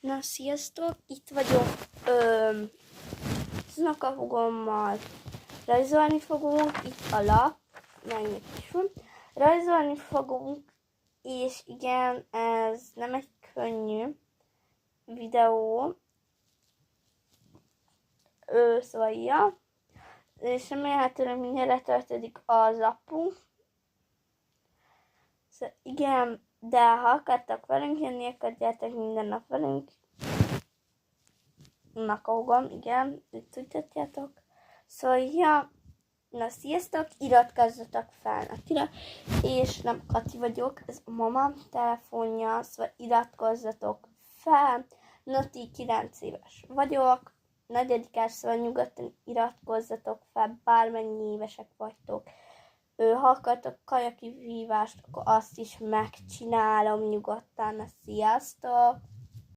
Na, sziasztok! Itt vagyok unokahúgommal. Rajzolni fogunk, itt a lap, mennyit is van. Rajzolni fogunk, és igen, ez nem egy könnyű videó. Szóval, ja. És remélhetőleg mindjárt letöltődik az appunk. Szóval igen, de ha akartak velünk jönni, akkor gyertek minden nap velünk. Unokahúgom, igen, itt tudjátok. Szóval, ja, na sziasztok, iratkozzatok fel Natira, és nem Kati vagyok, ez a mama telefonja, szóval iratkozzatok fel. Nati 9 éves vagyok, negyedikás, szóval nyugodtan iratkozzatok fel, bármennyi évesek vagytok. Ha akartok kajakivívást, akkor azt is megcsinálom nyugodtan. Sziasztok!